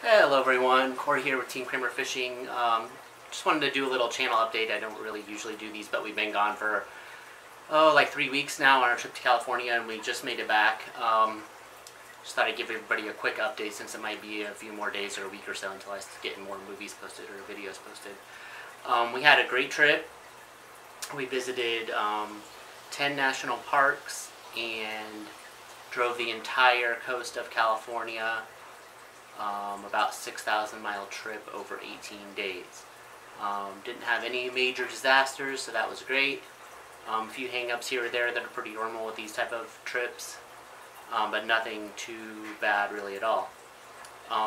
Hello everyone, Corey here with Team Kramer Fishing. Just wanted to do a little channel update. I don't really usually do these, but we've been gone for like 3 weeks now on our trip to California, and we just made it back. Just thought I'd give everybody a quick update since it might be a few more days or a week or so until I get more movies posted or videos posted. We had a great trip. We visited 10 national parks and drove the entire coast of California. About 6,000 mile trip over 18 days. Didn't have any major disasters, so that was great. A few hang-ups here or there that are pretty normal with these type of trips, but nothing too bad really at all.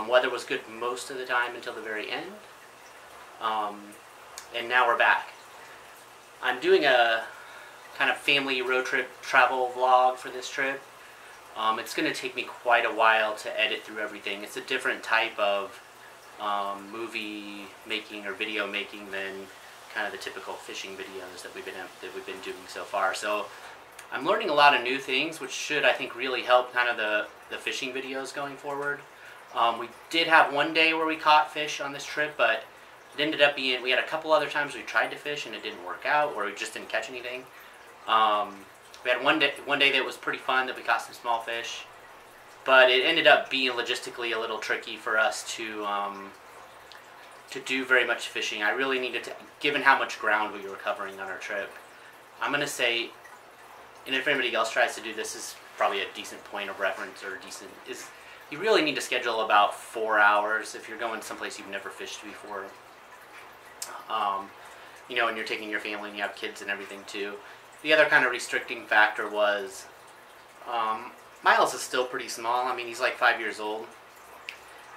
Weather was good most of the time until the very end, and now we're back. I'm doing a kind of family road trip travel vlog for this trip. It's going to take me quite a while to edit through everything. It's a different type of movie making or video making than kind of the typical fishing videos that we've been doing so far. So I'm learning a lot of new things, which should, I think, really help kind of the fishing videos going forward. We did have one day where we caught fish on this trip, but it ended up being, we had a couple other times we tried to fish and it didn't work out, or we just didn't catch anything. We had one day that was pretty fun, that we caught some small fish, but it ended up being logistically a little tricky for us to do very much fishing. I really needed to, given how much ground we were covering on our trip. I'm going to say, and if anybody else tries to do this, is probably a decent point of reference, or is you really need to schedule about 4 hours if you're going someplace you've never fished before. You know, and you're taking your family and you have kids and everything too. The other kind of restricting factor was Miles is still pretty small. I mean, he's like 5 years old.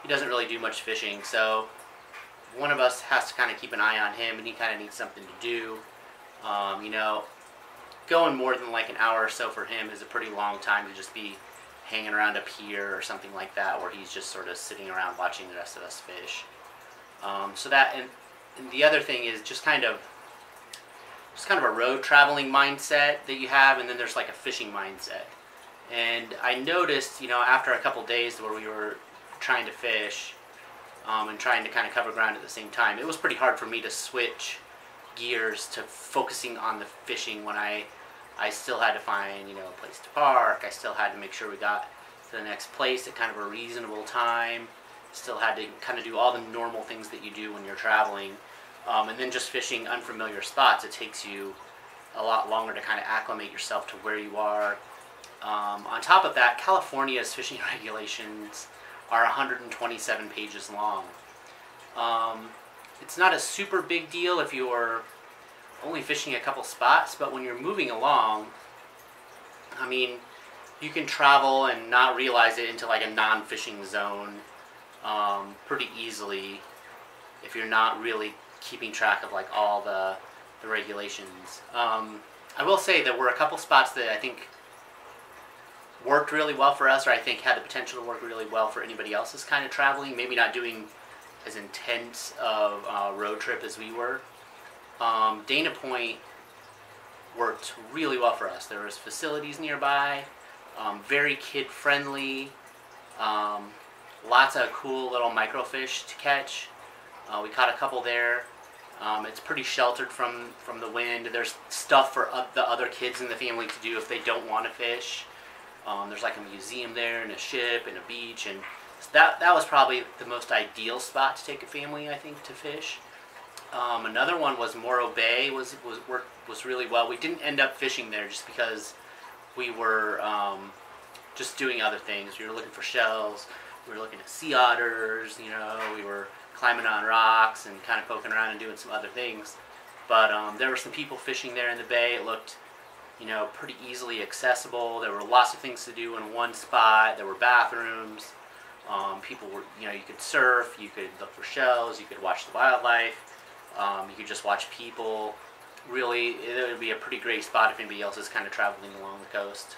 He doesn't really do much fishing, so one of us has to kind of keep an eye on him, and he kind of needs something to do. You know, going more than like an hour or so for him is a pretty long time to just be hanging around a pier or something like that, where he's just sort of sitting around watching the rest of us fish. So that, and the other thing is just kind of a road traveling mindset that you have, and then there's like a fishing mindset. And I noticed, you know, after a couple days where we were trying to fish and trying to kind of cover ground at the same time, it was pretty hard for me to switch gears to focusing on the fishing when I still had to find, you know, a place to park. I still had to make sure we got to the next place at kind of a reasonable time. Still had to kind of do all the normal things that you do when you're traveling. And then just fishing unfamiliar spots, it takes you a lot longer to kind of acclimate yourself to where you are. On top of that, California's fishing regulations are 127 pages long. It's not a super big deal if you're only fishing a couple spots, but when you're moving along, I mean, you can travel and not realize it into like a non-fishing zone pretty easily if you're not really keeping track of like all the regulations. I will say there were a couple spots that I think worked really well for us, or I think had the potential to work really well for anybody else's kind of traveling, maybe not doing as intense of a road trip as we were. Dana Point worked really well for us. There was facilities nearby, very kid friendly, lots of cool little microfish to catch. We caught a couple there. It's pretty sheltered from the wind. There's stuff for the other kids in the family to do if they don't want to fish. There's like a museum there, and a ship, and a beach, and that was probably the most ideal spot to take a family, I think, to fish. Another one was Morro Bay. was really well. We didn't end up fishing there just because we were just doing other things. We were looking for shells. We were looking at sea otters. You know, we were climbing on rocks and kind of poking around and doing some other things. But there were some people fishing there in the bay. It looked, you know, pretty easily accessible. There were lots of things to do in one spot. There were bathrooms. People were, you know, you could surf, you could look for shells, you could watch the wildlife, you could just watch people. Really, it would be a pretty great spot if anybody else is kind of traveling along the coast.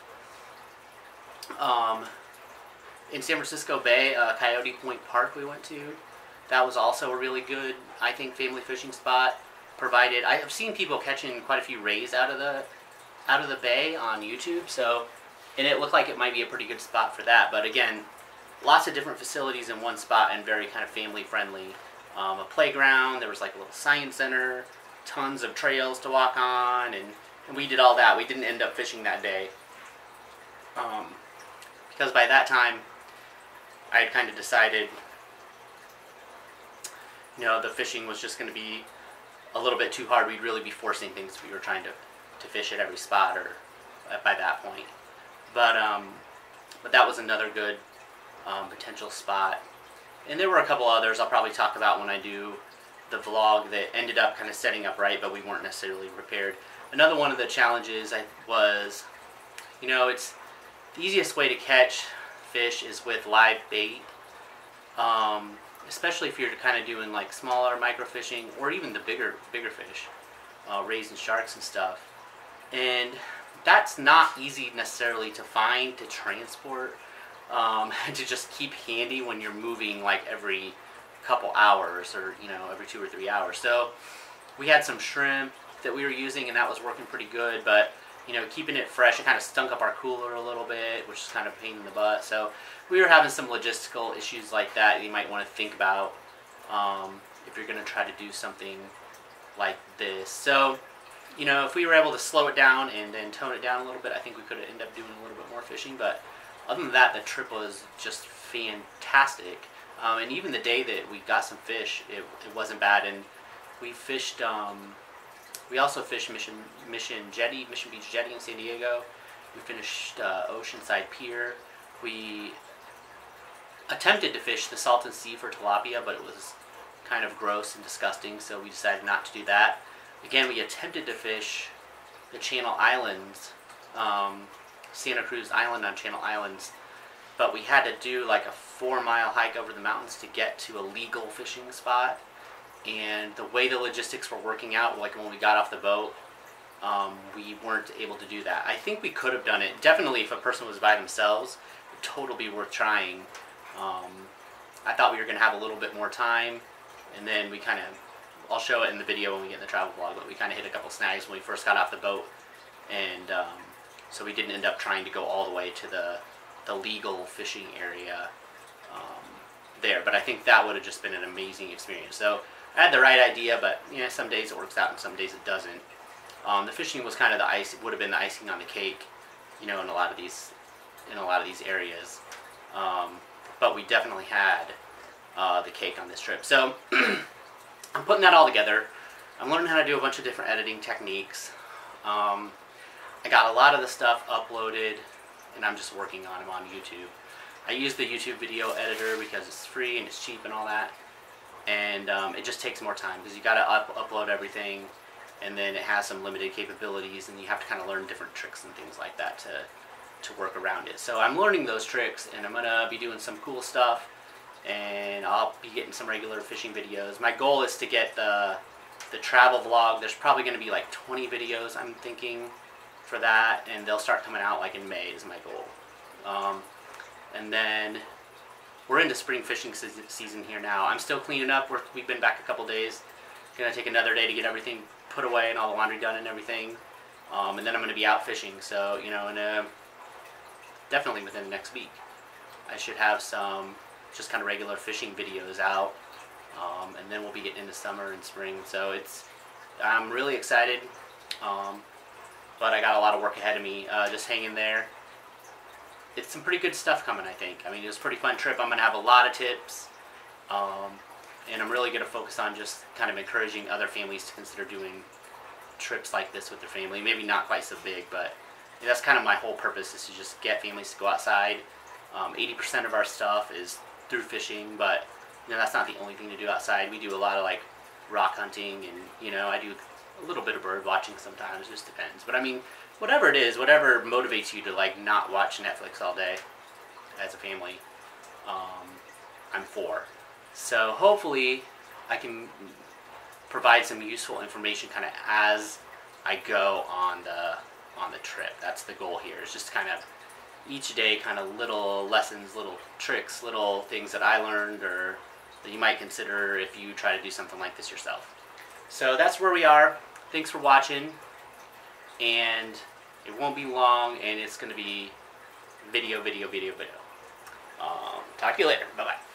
In San Francisco Bay, Coyote Point Park we went to. That was also a really good, I think, family fishing spot. Provided, I have seen people catching quite a few rays out of the bay on YouTube. So, and it looked like it might be a pretty good spot for that. But again, lots of different facilities in one spot and very kind of family friendly. A playground, there was like a little science center, tons of trails to walk on, and we did all that. We didn't end up fishing that day because by that time I had kind of decided, you know, the fishing was just going to be a little bit too hard. We'd really be forcing things if we were trying to fish at every spot or by that point. But that was another good potential spot. And there were a couple others I'll probably talk about when I do the vlog that ended up kind of setting up right, but we weren't necessarily prepared. Another one of the challenges was, you know, it's the easiest way to catch fish is with live bait, especially if you're kind of doing like smaller microfishing or even the bigger fish, raising sharks and stuff. And that's not easy necessarily to find, to transport, to just keep handy when you're moving like every couple hours or, you know, every 2 or 3 hours. So we had some shrimp that we were using and that was working pretty good, but you know, keeping it fresh, it kind of stunk up our cooler a little bit, which is kind of a pain in the butt. So we were having some logistical issues like that you might want to think about if you're going to try to do something like this. So, you know, if we were able to slow it down and then tone it down a little bit, I think we could have ended up doing a little bit more fishing. But other than that, the trip was just fantastic. And even the day that we got some fish, it wasn't bad. And we fished, we also fished Mission Beach Jetty in San Diego. We finished Oceanside Pier. We attempted to fish the Salton Sea for tilapia, but it was kind of gross and disgusting, so we decided not to do that. Again, we attempted to fish the Channel Islands, Santa Cruz Island on Channel Islands, but we had to do like a 4-mile hike over the mountains to get to a legal fishing spot. And the way the logistics were working out, like when we got off the boat, we weren't able to do that. I think we could have done it. Definitely if a person was by themselves, it would totally be worth trying. I thought we were going to have a little bit more time, and then we kind of, I'll show it in the video when we get in the travel vlog, but we kind of hit a couple snags when we first got off the boat, and so we didn't end up trying to go all the way to the legal fishing area there. But I think that would have just been an amazing experience. So I had the right idea, but you know, some days it works out and some days it doesn't. The fishing was kind of the ice. It would have been the icing on the cake, you know, in a lot of these areas. But we definitely had the cake on this trip. So I'm putting that all together. I'm learning how to do a bunch of different editing techniques. I got a lot of the stuff uploaded, and I'm just working on them on YouTube. I use the YouTube video editor because it's free and it's cheap and all that. And it just takes more time because you got to upload everything, and then it has some limited capabilities, and you have to kind of learn different tricks and things like that to work around it. So I'm learning those tricks, and I'm gonna be doing some cool stuff, and I'll be getting some regular fishing videos. My goal is to get the travel vlog. There's probably going to be like 20 videos, I'm thinking, for that, and they'll start coming out like in May is my goal. And then we're into spring fishing season here now. I'm still cleaning up. We've been back a couple days. Gonna take another day to get everything put away and all the laundry done and everything. And then I'm gonna be out fishing. So, you know, definitely within the next week, I should have some just kind of regular fishing videos out. And then we'll be getting into summer and spring. So I'm really excited. But I got a lot of work ahead of me. Just hang in there. It's some pretty good stuff coming, I think. I mean, it was a pretty fun trip. I'm going to have a lot of tips. And I'm really going to focus on just kind of encouraging other families to consider doing trips like this with their family. Maybe not quite so big, but that's kind of my whole purpose, is to just get families to go outside. 80% of our stuff is through fishing, but you know, that's not the only thing to do outside. We do a lot of like rock hunting, and you know, I do a little bit of bird watching sometimes. It just depends. But I mean, whatever it is, whatever motivates you to like not watch Netflix all day as a family, I'm for. So hopefully I can provide some useful information kind of as I go on the trip. That's the goal here, is just kind of each day kind of little lessons, little tricks, little things that I learned or that you might consider if you try to do something like this yourself. So that's where we are. Thanks for watching, and it won't be long, and it's going to be video. Talk to you later. Bye bye.